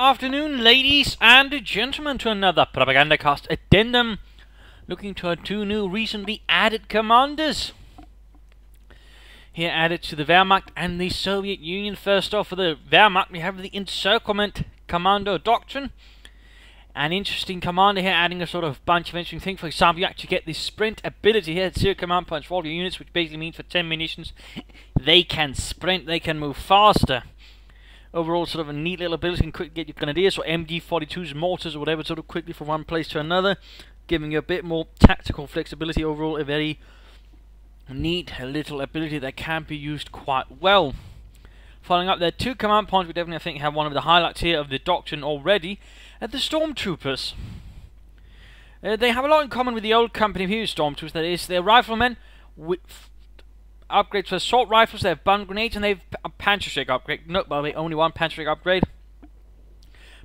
afternoon, ladies and gentlemen, to another Propagandacast Addendum, looking to our two new recently added commanders. Here added to the Wehrmacht and the Soviet Union. First off, for the Wehrmacht, we have the Encirclement Commando Doctrine. An interesting commander here, adding a sort of bunch of interesting things. For example, you actually get the sprint ability here at 0 command points for all your units, which basically means for 10 munitions, they can sprint, they can move faster. Overall, sort of a neat little ability and quick get your grenadiers or MG42s, mortars or whatever, sort of quickly from one place to another, giving you a bit more tactical flexibility. Overall, a very neat little ability that can be used quite well. Following up, there are two command points we definitely, I think, have one of the highlights here of the doctrine already. The Stormtroopers. They have a lot in common with the old company view Stormtroopers. That is, they're riflemen with upgrades for assault rifles. They have bun grenades and they have a Panzerschreck upgrade. No, well, they only one Panzerschreck upgrade.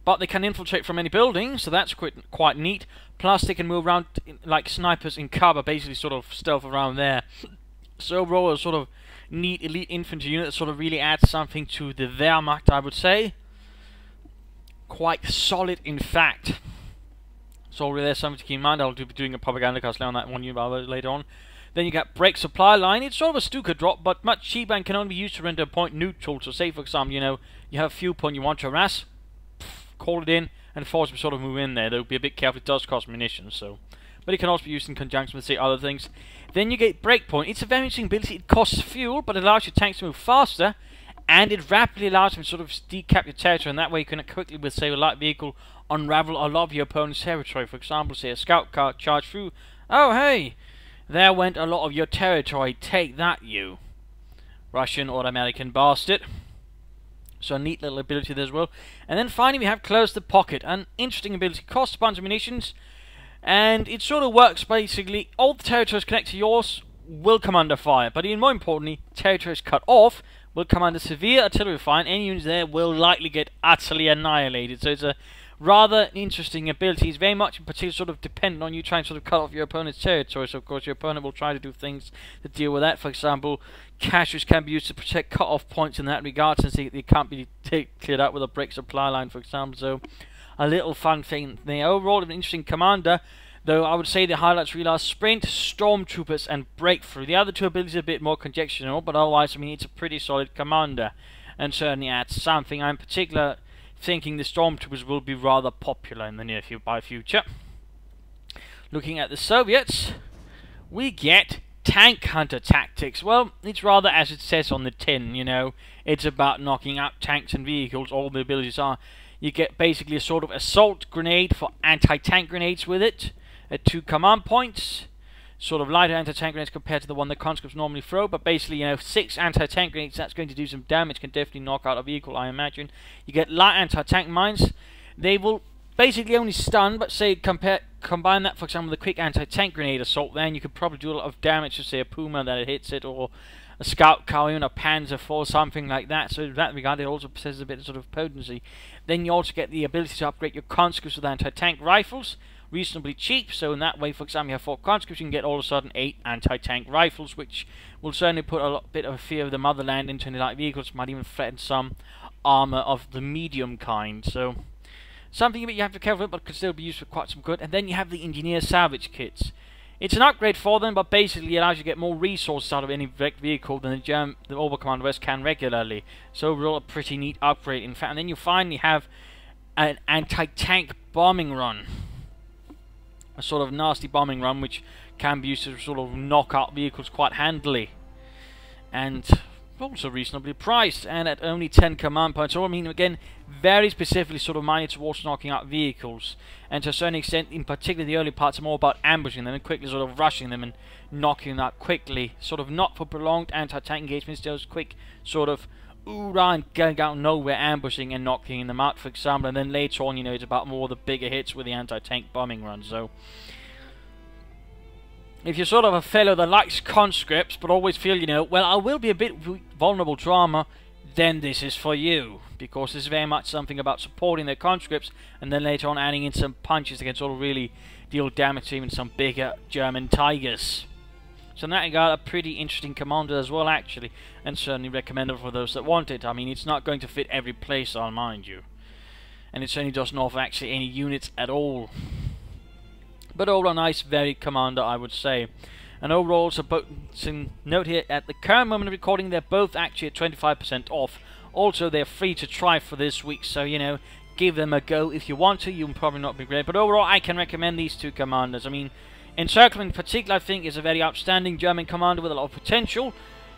But they can infiltrate from any building, so that's quite neat. Plus, they can move around like snipers in cover, basically sort of stealth around there. So overall, a sort of neat elite infantry unit that sort of really adds something to the Wehrmacht, I would say. Quite solid, in fact. So there's something to keep in mind. I'll be doing a Propagandacast on that one later on. Then you got Break Supply Line. It's sort of a Stuka drop, but much cheaper and can only be used to render a point neutral. So say, for example, you know, you have a few point you want to harass, call it in, and force them to sort of move in there. They'll be a bit careful, it does cost munitions, so. But it can also be used in conjunction with, say, other things. Then you get Breakpoint. It's a very interesting ability. It costs fuel, but it allows your tanks to move faster, and it rapidly allows them to sort of decap your territory, and that way you can quickly, with, say, a light vehicle, unravel a lot of your opponent's territory. For example, say, a scout car charge through. Oh, hey! There went a lot of your territory. Take that, you Russian or American bastard. So a neat little ability there as well. And then finally we have Close the Pocket. An interesting ability. Costs a bunch of munitions. And it sort of works basically. All the territories connected to yours will come under fire. But even more importantly, territories cut off will come under severe artillery fire. And any units there will likely get utterly annihilated. So it's a rather interesting ability. It's very much in particular sort of dependent on you trying to sort of cut off your opponent's territory. So of course your opponent will try to do things to deal with that. For example, caches can be used to protect cut-off points in that regard, since they can't be cleared out with a break supply line, for example. So a little fun thing there. Overall, an interesting commander, though I would say the highlights really are Sprint, Stormtroopers, and Breakthrough. The other two abilities are a bit more conjectural, but otherwise, I mean, it's a pretty solid commander, and certainly adds something. I'm in particular thinking the Stormtroopers will be rather popular in the near future. Looking at the Soviets, we get Tank Hunter Tactics. Well, it's rather as it says on the tin, you know. It's about knocking out tanks and vehicles. All the abilities are. You get basically a sort of assault grenade for anti-tank grenades with it at 2 command points. Sort of lighter anti-tank grenades compared to the one the conscripts normally throw, but basically, you know, 6 anti-tank grenades, that's going to do some damage, can definitely knock out a vehicle, I imagine. You get light anti-tank mines. They will basically only stun, but say combine that, for example, with a quick anti-tank grenade assault, then you could probably do a lot of damage to, say, a Puma that it hits it, or a Scout car, even a Panzer IV, something like that. So in that regard, it also possesses a bit of sort of potency. Then you also get the ability to upgrade your conscripts with anti-tank rifles, reasonably cheap. So in that way, for example, you have 4 conscripts, you can get all of a sudden 8 anti-tank rifles, which will certainly put a bit of a fear of the motherland into any light vehicles, might even threaten some armor of the medium kind. So something that you have to be careful with, but could still be used for quite some good. And then you have the Engineer Salvage Kits. It's an upgrade for them, but basically it allows you to get more resources out of any wrecked vehicle than the Oberkommando West can regularly. So overall, a pretty neat upgrade, in fact. And then you finally have an anti-tank bombing run. A sort of nasty bombing run, which can be used to sort of knock out vehicles quite handily. And also reasonably priced, and at only 10 command points. So I mean, again, very specifically sort of minded towards knocking out vehicles, and to a certain extent, in particular the early parts, are more about ambushing them and quickly sort of rushing them and knocking them out quickly. Sort of not for prolonged anti-tank engagements, just quick sort of hoorah and going out nowhere, ambushing and knocking them out, for example. And then later on, you know, it's about more the bigger hits with the anti-tank bombing runs. So if you're sort of a fellow that likes conscripts, but always feel, you know, well, I will be a bit vulnerable to armor, then this is for you. Because it's very much something about supporting their conscripts, and then later on adding in some punches that can sort of really deal damage to even some bigger German tigers. So in that regard, a pretty interesting commander as well, actually, and certainly recommendable for those that want it. I mean, it's not going to fit every playstyle, mind you. and it certainly doesn't offer actually any units at all. But overall, a nice, varied commander, I would say. And overall, so note here, at the current moment of recording, they're both actually at 25% off. Also, they're free to try for this week, so, you know, give them a go if you want to. You'll probably not regret it. But overall, I can recommend these two commanders. I mean, Encirclement in particular, I think, is a very outstanding German commander with a lot of potential.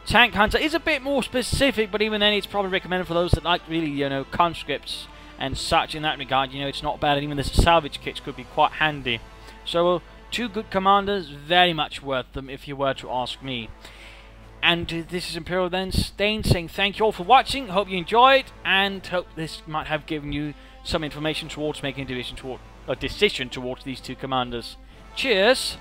Tank Hunter is a bit more specific, but even then, it's probably recommended for those that like really, you know, conscripts and such in that regard. You know, it's not bad, and even the salvage kits could be quite handy. So, two good commanders, very much worth them if you were to ask me. And this is Imperial then Stain saying thank you all for watching. Hope you enjoyed, and hope this might have given you some information towards making a decision towards these two commanders. Cheers!